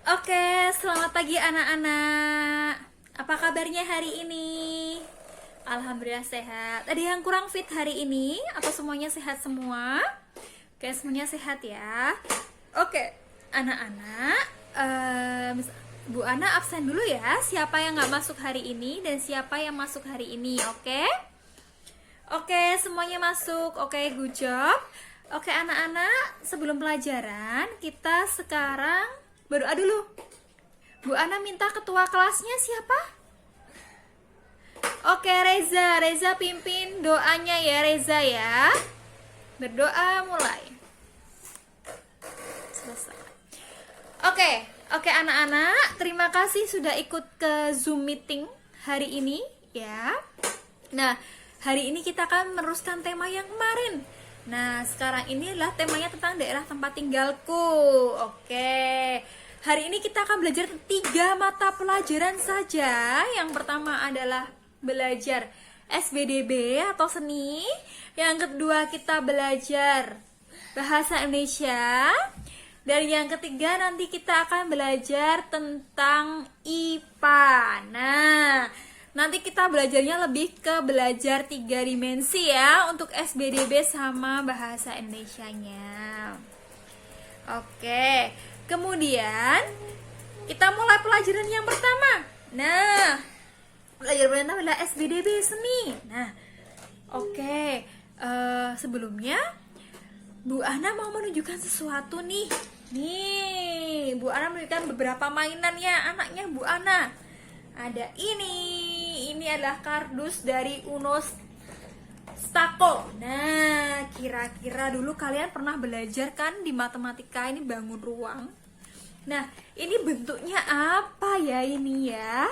Oke, selamat pagi anak-anak. Apa kabarnya hari ini? Alhamdulillah sehat. Ada yang kurang fit hari ini? Apa semuanya sehat semua? Oke, semuanya sehat ya. Oke, anak-anak, Bu Ana absen dulu ya. Siapa yang nggak masuk hari ini dan siapa yang masuk hari ini? Oke? Oke, semuanya masuk. Oke, good job. Oke, anak-anak, sebelum pelajaran, kita sekarang berdoa dulu. Bu Ana minta ketua kelasnya siapa? Oke, Reza. Reza pimpin doanya ya, Reza ya. Berdoa mulai. Selesai. Oke, anak-anak, terima kasih sudah ikut ke Zoom meeting hari ini ya. Nah, hari ini kita akan meneruskan tema yang kemarin. Nah, sekarang ini adalah temanya tentang daerah tempat tinggalku. Oke. Hari ini kita akan belajar 3 mata pelajaran saja. Yang pertama adalah belajar SBDB atau seni. Yang kedua kita belajar bahasa Indonesia. Dan yang ketiga nanti kita akan belajar tentang IPA. Nah, nanti kita belajarnya lebih ke belajar 3 dimensi ya untuk SBDB sama bahasa Indonesianya. Oke, kemudian kita mulai pelajaran yang pertama. Nah, pelajaran pertama adalah SBDB seni. Nah, oke, sebelumnya Bu Ana mau menunjukkan sesuatu nih. Nih, Bu Ana menunjukkan beberapa mainan ya anaknya Bu Ana. Ada ini adalah kardus dari Uno Stako. Nah, kira-kira dulu kalian pernah belajar kan di matematika ini bangun ruang. Nah, ini bentuknya apa ya ini ya?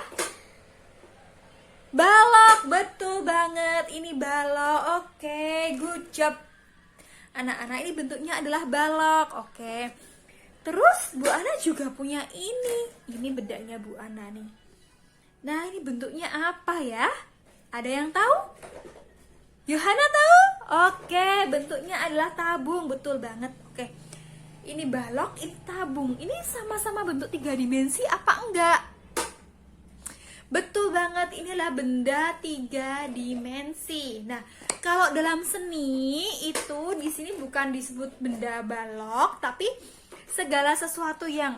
Balok, betul banget. Ini balok. Oke, good job. Anak-anak, ini bentuknya adalah balok. Oke. Terus Bu Ana juga punya ini. Ini bedanya Bu Ana nih. Nah, ini bentuknya apa ya? Ada yang tahu? Yohana tahu? Oke, bentuknya adalah tabung. Betul banget. Oke. Ini balok, ini tabung. Ini sama-sama bentuk 3 dimensi apa enggak? Betul banget, ini adalah benda 3 dimensi. Nah, kalau dalam seni itu di sini bukan disebut benda balok, tapi segala sesuatu yang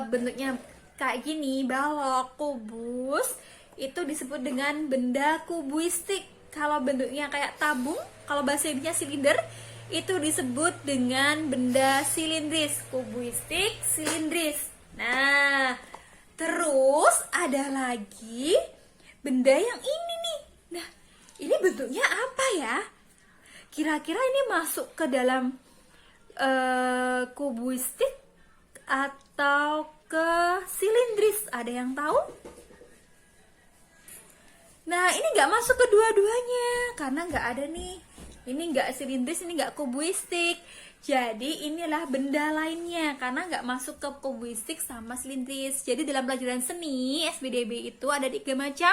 bentuknya kayak gini, balok, kubus, itu disebut dengan benda kubuistik. Kalau bentuknya kayak tabung, kalau bahasa Indonesia silinder, itu disebut dengan benda silindris. Kubuistik, silindris. Nah, terus ada lagi benda yang ini nih. Nah, ini bentuknya apa ya? Kira-kira ini masuk ke dalam kubuistik atau ke silindris? Ada yang tahu? Nah, ini nggak masuk ke dua-duanya karena nggak ada nih. Ini nggak silindris, ini nggak kubuistik. Jadi inilah benda lainnya karena nggak masuk ke kubuistik sama silindris. Jadi dalam pelajaran seni SBDB itu ada 3 macam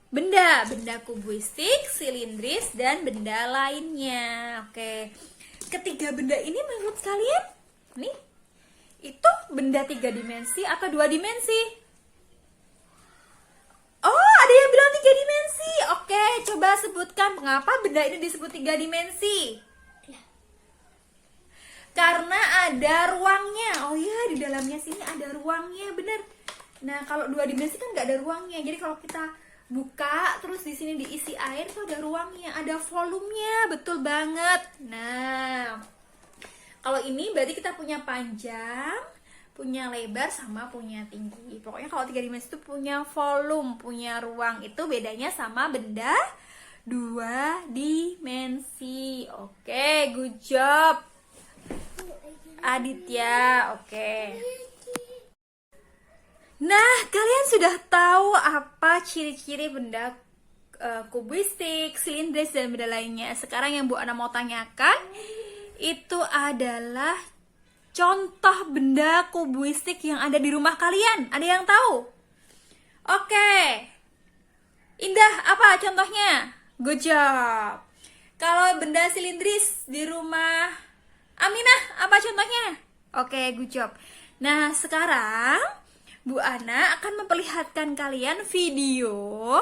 benda kubuistik, silindris, dan benda lainnya. Oke, ketiga benda ini menurut kalian nih itu benda 3 dimensi atau 2 dimensi? Oh, ada yang bilang 3 dimensi. Oke, coba sebutkan mengapa benda ini disebut 3 dimensi. Karena ada ruangnya. Oh ya, di dalamnya sini ada ruangnya, bener. Nah, kalau 2 dimensi kan nggak ada ruangnya. Jadi kalau kita buka terus di sini diisi air itu ada ruangnya, ada volumenya, betul banget. Nah, kalau ini berarti kita punya panjang, punya lebar, sama punya tinggi. Pokoknya kalau 3 dimensi itu punya volume, punya ruang. Itu bedanya sama benda 2 dimensi. Oke, good job Aditya. Oke. Nah, kalian sudah tahu apa ciri-ciri benda kubuistik, silindris, dan benda lainnya. Sekarang yang Bu Ana mau tanyakan itu adalah contoh benda kubuistik yang ada di rumah kalian. Ada yang tahu? Oke. Indah, apa contohnya? Good job. Kalau benda silindris di rumah Aminah, apa contohnya? Oke, good job. Nah, sekarang Bu Ana akan memperlihatkan kalian video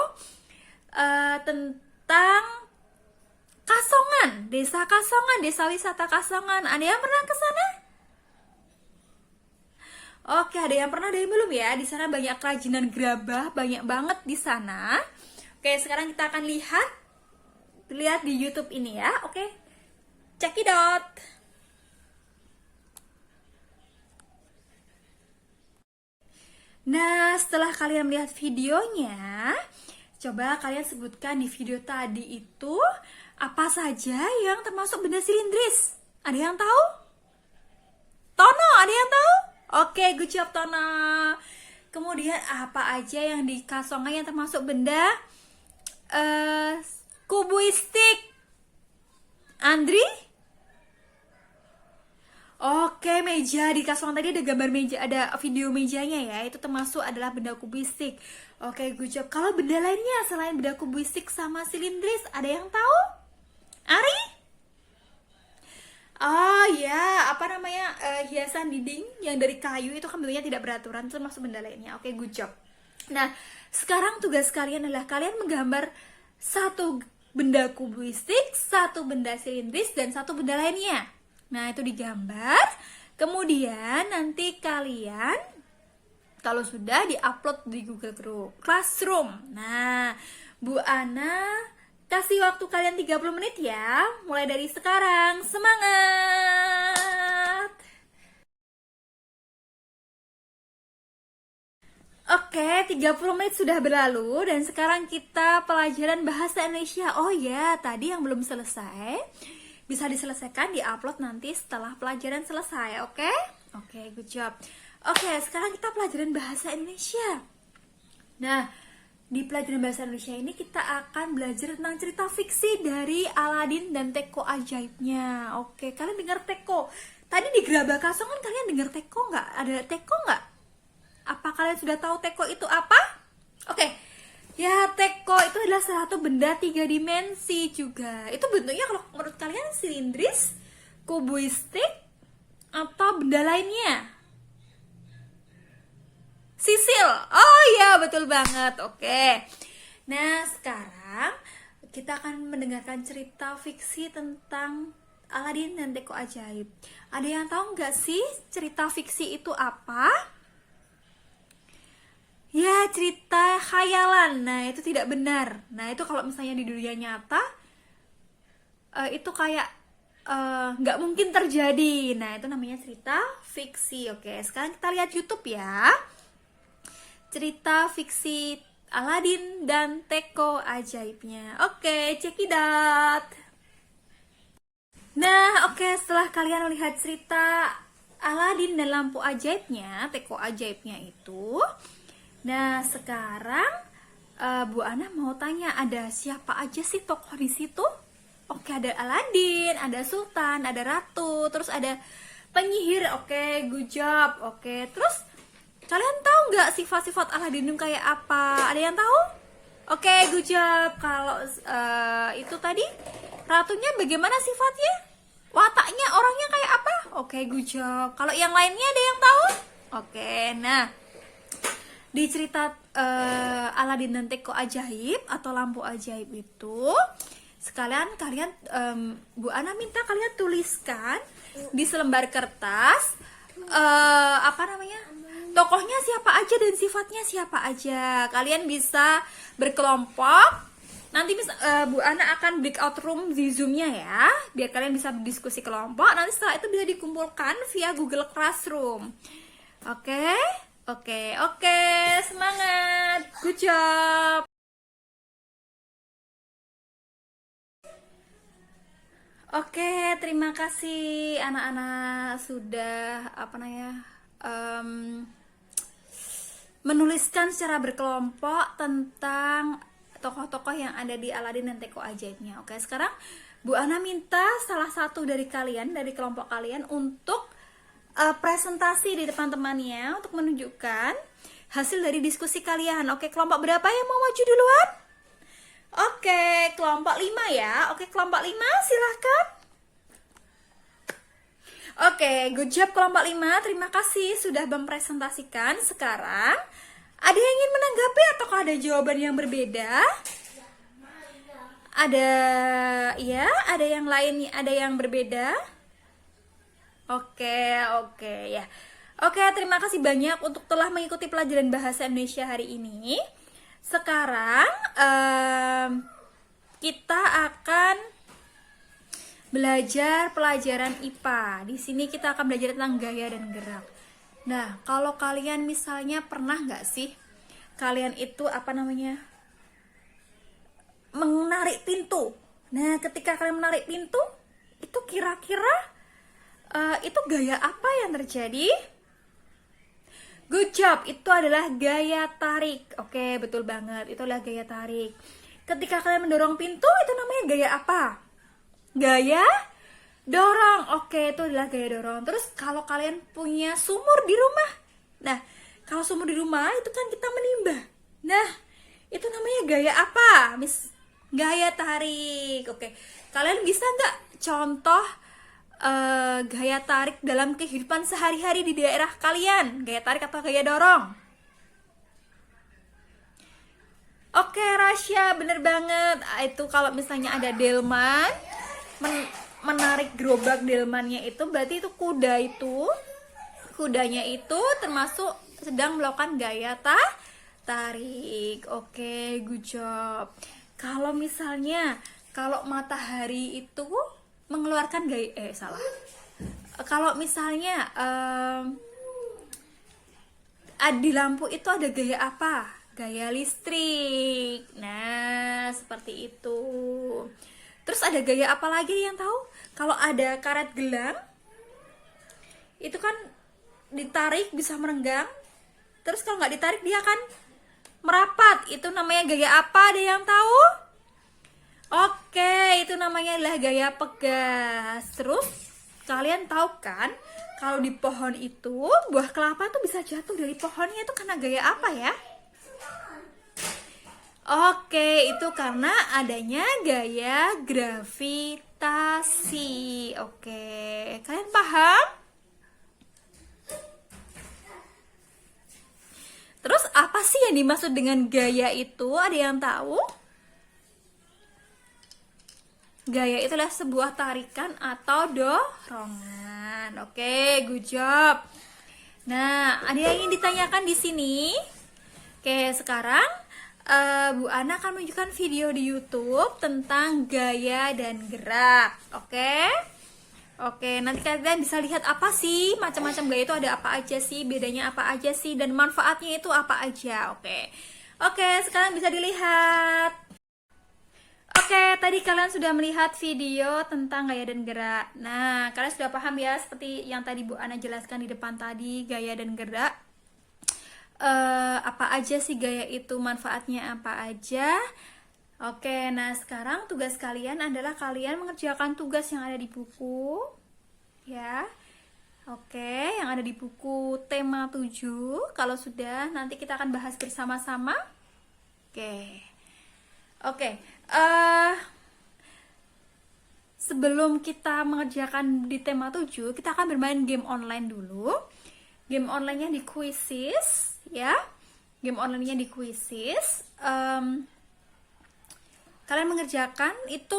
tentang Kasongan, desa wisata Kasongan. Ada yang pernah ke sana? Oke, ada yang pernah dari belum ya? Di sana banyak kerajinan gerabah, banyak banget di sana. Oke, sekarang kita akan lihat di YouTube ini ya. Oke, check it out. Nah, setelah kalian melihat videonya, coba kalian sebutkan di video tadi itu apa saja yang termasuk benda silindris. Ada yang tahu? Tono, ada yang tahu? Oke, good job Tono. Kemudian apa aja yang di Kasongan yang termasuk benda kubuistik? Andri? Oke, meja di Kasongan tadi ada gambar meja, ada video mejanya ya. Itu termasuk adalah benda kubistik. Oke, good job. Kalau benda lainnya selain benda kubistik sama silindris, ada yang tahu? Ari? Oh ya, apa namanya, hiasan dinding yang dari kayu itu kan bentuknya tidak beraturan, itu termasuk benda lainnya. Oke, good job. Nah, sekarang tugas kalian adalah kalian menggambar satu benda kubistik, satu benda silindris, dan satu benda lainnya. Nah, itu digambar. Kemudian nanti kalian kalau sudah diupload di Google Classroom. Nah, Bu Ana kasih waktu kalian 30 menit ya. Mulai dari sekarang. Semangat! Oke, 30 menit sudah berlalu dan sekarang kita pelajaran bahasa Indonesia. Oh ya, tadi yang belum selesai bisa diselesaikan, diupload nanti setelah pelajaran selesai, oke? Oke, good job. Oke, sekarang kita pelajaran bahasa Indonesia. Nah, di pelajaran bahasa Indonesia ini kita akan belajar tentang cerita fiksi dari Aladin dan Teko Ajaibnya. Oke, kalian dengar Teko? Tadi di Gerabah Kasongan kalian dengar Teko nggak? Ada Teko nggak? Apa kalian sudah tahu Teko itu apa? Oke, ya Teko itu adalah salah satu benda 3 dimensi juga. Itu bentuknya kalau menurut kalian silindris, kubuistik, atau benda lainnya? Sisil. Oh ya, betul banget. Oke. Nah, sekarang kita akan mendengarkan cerita fiksi tentang Aladin dan Teko Ajaib. Ada yang tahu nggak sih cerita fiksi itu apa? Ya, cerita khayalan. Nah, itu tidak benar. Nah, itu kalau misalnya di dunia nyata itu kayak nggak mungkin terjadi. Nah, itu namanya cerita fiksi. Oke, sekarang kita lihat YouTube ya. Cerita fiksi Aladin dan Teko Ajaibnya. Oke, check it out. Nah, oke, setelah kalian melihat cerita Aladin dan lampu ajaibnya, Teko Ajaibnya itu, nah sekarang Bu Ana mau tanya, ada siapa aja sih tokoh di situ? Oke, ada Aladin, ada Sultan, ada Ratu, terus ada penyihir. Oke, good job. Oke, terus kalian tahu nggak sifat-sifat Aladin kayak apa? Ada yang tahu? Oke, good job. Kalau itu tadi ratunya bagaimana sifatnya? Wataknya, orangnya kayak apa? Oke, good job. Kalau yang lainnya ada yang tahu? Oke, nah di cerita Aladin dan Teko Ajaib atau lampu ajaib itu, sekalian kalian Bu Ana minta kalian tuliskan di selembar kertas apa namanya, tokohnya siapa aja dan sifatnya siapa aja. Kalian bisa berkelompok. Nanti Bu Ana akan breakout room di Zoom-nya ya, biar kalian bisa berdiskusi kelompok. Nanti setelah itu bisa dikumpulkan via Google Classroom. Oke? Oke, semangat. Good job. Oke, terima kasih anak-anak sudah menuliskan secara berkelompok tentang tokoh-tokoh yang ada di Aladin dan Teko Ajaibnya. Oke, sekarang Bu Ana minta salah satu dari kalian, dari kelompok kalian untuk presentasi di depan temannya untuk menunjukkan hasil dari diskusi kalian. Oke, kelompok berapa yang mau maju duluan? Oke, kelompok 5 ya. Oke, kelompok 5 silahkan. Oke, good job kelompok 5. Terima kasih sudah mempresentasikan. Sekarang, ada yang ingin menanggapi atau ada jawaban yang berbeda? Ada, ya, ada yang lain, ada yang berbeda? Oke, ya. Oke, terima kasih banyak untuk telah mengikuti pelajaran bahasa Indonesia hari ini. Sekarang, kita akan belajar pelajaran IPA. Di sini kita akan belajar tentang gaya dan gerak. Nah, kalau kalian misalnya pernah nggak sih kalian itu menarik pintu. Nah, ketika kalian menarik pintu, itu kira-kira itu gaya apa yang terjadi? Good job, itu adalah gaya tarik. Oke, betul banget, itu adalah gaya tarik. Ketika kalian mendorong pintu, itu namanya gaya apa? Gaya dorong. Oke, itu adalah gaya dorong. Terus kalau kalian punya sumur di rumah, nah, kalau sumur di rumah itu kan kita menimba. Nah, itu namanya gaya apa, Miss? Gaya tarik. Oke, kalian bisa nggak contoh gaya tarik dalam kehidupan sehari-hari di daerah kalian? Gaya tarik atau gaya dorong? Oke, Rasya, bener banget. Itu kalau misalnya ada delman menarik gerobak delmannya itu berarti itu kudanya itu termasuk sedang melakukan gaya tarik. Oke, good job. Kalau misalnya kalau matahari itu mengeluarkan gaya kalau misalnya di lampu itu ada gaya apa? Gaya listrik. Nah, seperti itu. Terus ada gaya apa lagi yang tahu? Kalau ada karet gelang, itu kan ditarik bisa merenggang. Terus kalau nggak ditarik dia akan merapat. Itu namanya gaya apa? Ada yang tahu? Oke, itu namanya adalah gaya pegas. Terus kalian tahu kan? Kalau di pohon itu buah kelapa tuh bisa jatuh dari pohonnya itu karena gaya apa ya? Oke, itu karena adanya gaya gravitasi. Oke, kalian paham? Terus apa sih yang dimaksud dengan gaya itu? Ada yang tahu? Gaya itu adalah sebuah tarikan atau dorongan. Oke, good job. Nah, ada yang ingin ditanyakan di sini? Oke, sekarang Bu Ana akan menunjukkan video di YouTube tentang gaya dan gerak. Oke, nanti kalian bisa lihat apa sih macam-macam gaya itu, ada apa aja sih, bedanya apa aja sih, dan manfaatnya itu apa aja. Oke, sekarang bisa dilihat. Oke, tadi kalian sudah melihat video tentang gaya dan gerak. Nah, kalian sudah paham ya, seperti yang tadi Bu Ana jelaskan di depan tadi, gaya dan gerak. Apa aja sih gaya itu, manfaatnya apa aja. Oke, nah sekarang tugas kalian adalah kalian mengerjakan tugas yang ada di buku ya. Oke, yang ada di buku tema 7. Kalau sudah, nanti kita akan bahas bersama-sama. Oke, sebelum kita mengerjakan di tema 7, kita akan bermain game online dulu. Game online-nya di Quizzes ya. Game online-nya di Quizzes. Kalian mengerjakan itu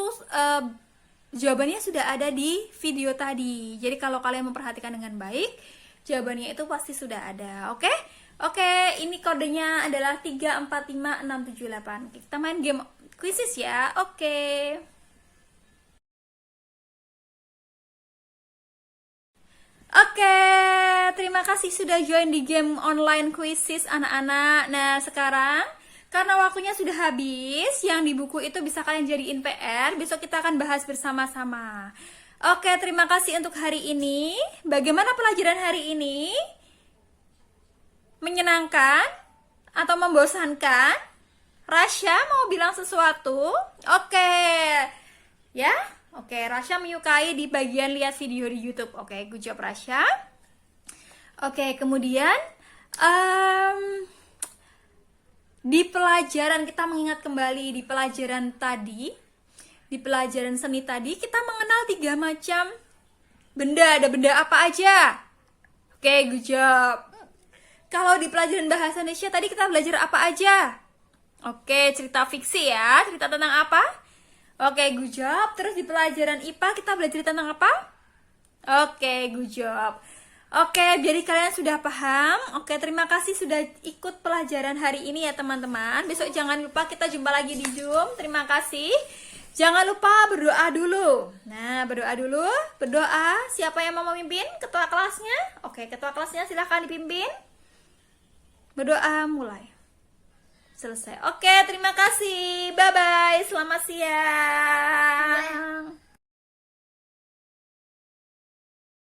jawabannya sudah ada di video tadi. Jadi kalau kalian memperhatikan dengan baik, jawabannya itu pasti sudah ada. Oke, ini kodenya adalah 345678. Kita main game Quizzes ya. Oke, terima kasih sudah join di game online Quizzes anak-anak. Nah, sekarang karena waktunya sudah habis, yang di buku itu bisa kalian jadiin PR. Besok kita akan bahas bersama-sama. Oke, terima kasih untuk hari ini. Bagaimana pelajaran hari ini? Menyenangkan atau membosankan? Rasya mau bilang sesuatu? Ya? Rasya menyukai di bagian lihat video di YouTube. Good job Rasya. Kemudian di pelajaran kita mengingat kembali di pelajaran tadi, di pelajaran seni tadi kita mengenal 3 macam Benda, ada benda apa aja? Oke, good job. Kalau di pelajaran bahasa Indonesia tadi kita belajar apa aja? Oke, cerita fiksi ya. Cerita tentang apa? Oke, good job. Terus di pelajaran IPA kita belajar tentang apa? Oke, good job. Oke, jadi kalian sudah paham. Oke, terima kasih sudah ikut pelajaran hari ini ya teman-teman. Besok jangan lupa kita jumpa lagi di Zoom. Terima kasih. Jangan lupa berdoa dulu. Nah, berdoa dulu. Berdoa. Siapa yang mau memimpin? Ketua kelasnya? Oke, ketua kelasnya silahkan dipimpin. Berdoa mulai. Selesai. Oke, terima kasih. Bye-bye. Selamat siang.